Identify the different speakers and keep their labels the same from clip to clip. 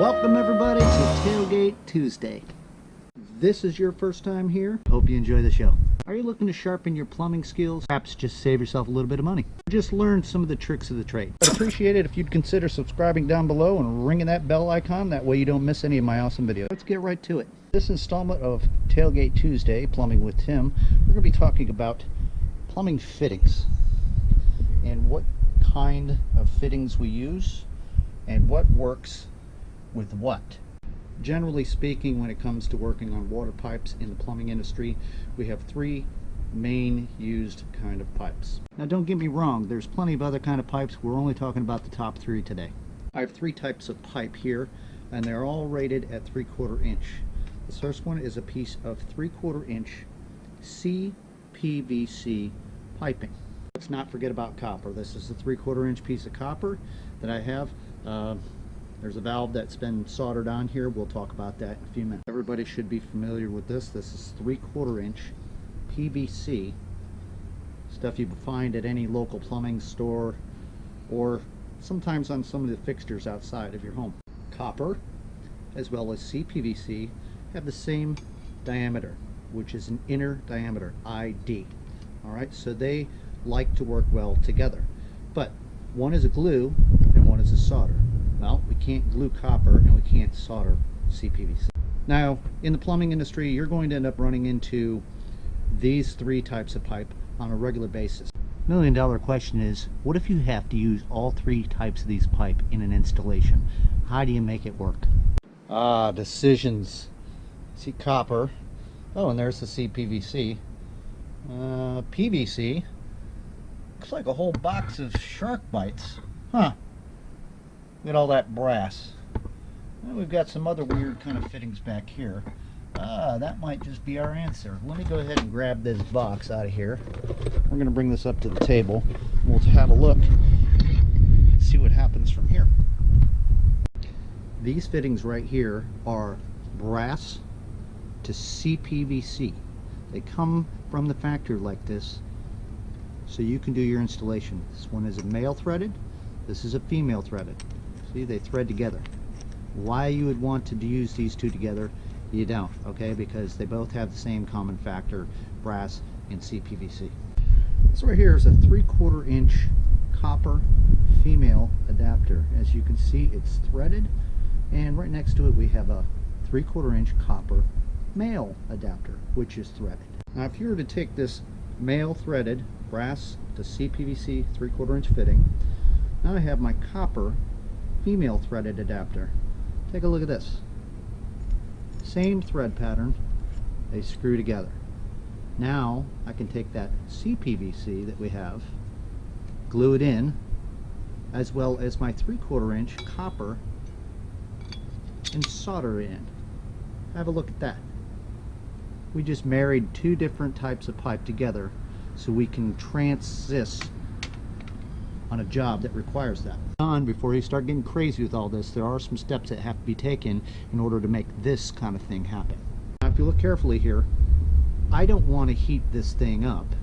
Speaker 1: Welcome everybody to Tailgate Tuesday. This is your first time here. Hope you enjoy the show. Are you looking to sharpen your plumbing skills? Perhaps just save yourself a little bit of money. Just learn some of the tricks of the trade. I'd appreciate it if you'd consider subscribing down below and ringing that bell icon. That way you don't miss any of my awesome videos. Let's get right to it. This installment of Tailgate Tuesday, Plumbing with Tim, we're going to be talking about plumbing fittings and what kind of fittings we use and what works with what. Generally speaking, when it comes to working on water pipes in the plumbing industry, we have three main used kind of pipes. Now don't get me wrong, there's plenty of other kind of pipes. We're only talking about the top three today. I have three types of pipe here, and they're all rated at 3/4 inch. The first one is a piece of 3/4 inch CPVC piping. Let's not forget about copper. This is a 3/4 inch piece of copper that I have. There's a valve that's been soldered on here. We'll talk about that in a few minutes. Everybody should be familiar with this. This is 3/4 inch PVC. Stuff you find at any local plumbing store or sometimes on some of the fixtures outside of your home. Copper as well as CPVC have the same diameter, which is an inner diameter, ID. Alright, so they like to work well together. But one is a glue and one is a solder. Well, we can't glue copper and we can't solder CPVC. Now, in the plumbing industry, you're going to end up running into these three types of pipe on a regular basis. $1 million question is, what if you have to use all three types of these pipe in an installation? How do you make it work? Decisions. See copper. Oh, and there's the CPVC. PVC. Looks like a whole box of shark bites. Huh. Look at all that brass. And we've got some other weird kind of fittings back here. That might just be our answer. Let me go ahead and grab this box out of here. We're going to bring this up to the table. We'll have a look and see what happens from here. These fittings right here are brass to CPVC. They come from the factory like this, so you can do your installation. This one is a male threaded. This is a female threaded. See, they thread together. Why you would want to use these two together, you don't, okay? Because they both have the same common factor, brass and CPVC. This right here is a 3/4 inch copper female adapter. As you can see, it's threaded, and right next to it we have a 3/4 inch copper male adapter, which is threaded. Now if you were to take this male threaded brass to CPVC 3/4 inch fitting, now I have my copper female threaded adapter. Take a look at this. Same thread pattern, they screw together. Now I can take that CPVC that we have, glue it in, as well as my 3/4 inch copper, and solder it in. Have a look at that. We just married two different types of pipe together so we can transist on a job that requires that. Before you start getting crazy with all this, there are some steps that have to be taken in order to make this kind of thing happen. Now if you look carefully here, I don't want to heat this thing up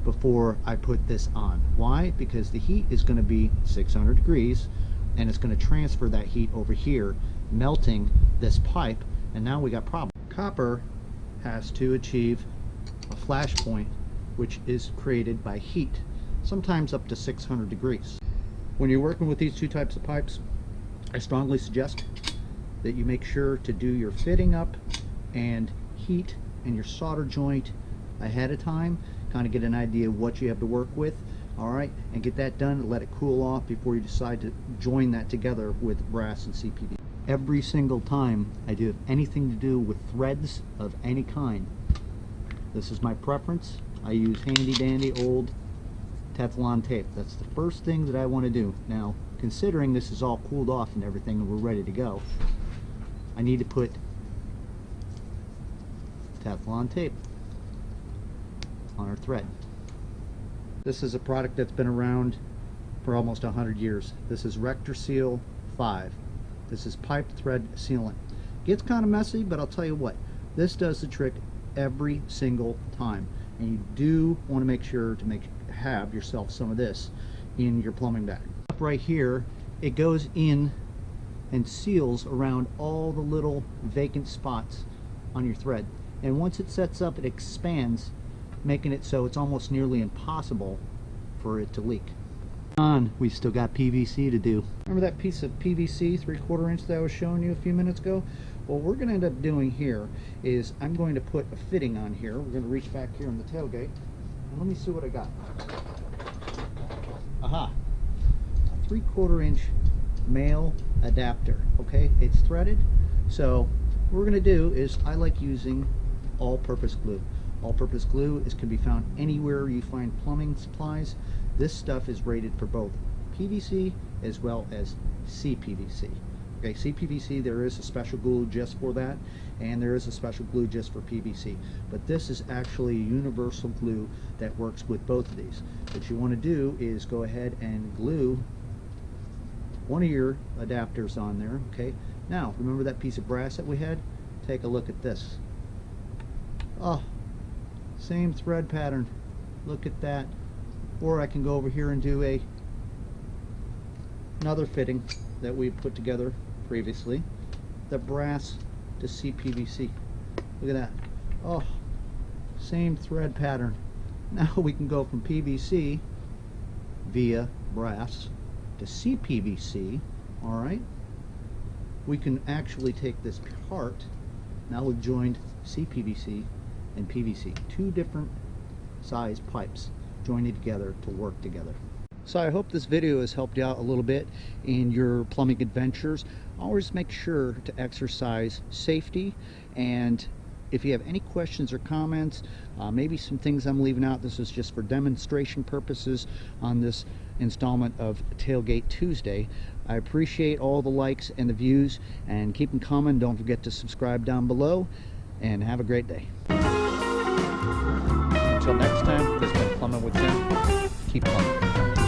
Speaker 1: before I put this on. Why? Because the heat is going to be 600 degrees and it's going to transfer that heat over here, melting this pipe, and now we got problems. Copper has to achieve a flash point, which is created by heat, sometimes up to 600 degrees. When you're working with these two types of pipes, I strongly suggest that you make sure to do your fitting up and heat and your solder joint ahead of time, kind of get an idea of what you have to work with, alright, and get that done and let it cool off before you decide to join that together with brass and CPVC. Every single time I do anything to do with threads of any kind, this is my preference. I use handy dandy old Teflon tape. That's the first thing that I want to do. Now, considering this is all cooled off and everything and we're ready to go, I need to put Teflon tape on our thread. This is a product that's been around for almost 100 years. This is Rector Seal 5. This is pipe thread sealant. Gets kind of messy, but I'll tell you what, this does the trick every single time. And you do want to make sure to have yourself some of this in your plumbing bag. Right here, it goes in and seals around all the little vacant spots on your thread. And once it sets up, it expands, making it so it's almost nearly impossible for it to leak. We still got PVC to do. Remember that piece of PVC 3/4 inch that I was showing you a few minutes ago? Well, what we're going to end up doing here is I'm going to put a fitting on here. We're going to reach back here in the tailgate. And let me see what I got. Aha! A 3/4 inch male adapter. Okay, it's threaded. So what we're going to do is, I like using all-purpose glue. All-purpose glue can be found anywhere you find plumbing supplies. This stuff is rated for both PVC as well as CPVC. Okay, CPVC, there is a special glue just for that, and there is a special glue just for PVC. But this is actually a universal glue that works with both of these. What you want to do is go ahead and glue one of your adapters on there. Okay, now remember that piece of brass that we had? Take a look at this. Oh, same thread pattern. Look at that. Or I can go over here and do another fitting that we put together previously, the brass to CPVC. Look at that. Oh, same thread pattern. Now we can go from PVC via brass to CPVC. All right, we can actually take this part. Now we've joined CPVC and PVC, two different size pipes joined together to work together. So I hope this video has helped you out a little bit in your plumbing adventures. Always make sure to exercise safety, and if you have any questions or comments, maybe some things I'm leaving out, this is just for demonstration purposes on this installment of Tailgate Tuesday. I appreciate all the likes and the views, and keep them coming. Don't forget to subscribe down below, and have a great day. Until next time, this has been Plumbing with Tim. Keep plumbing.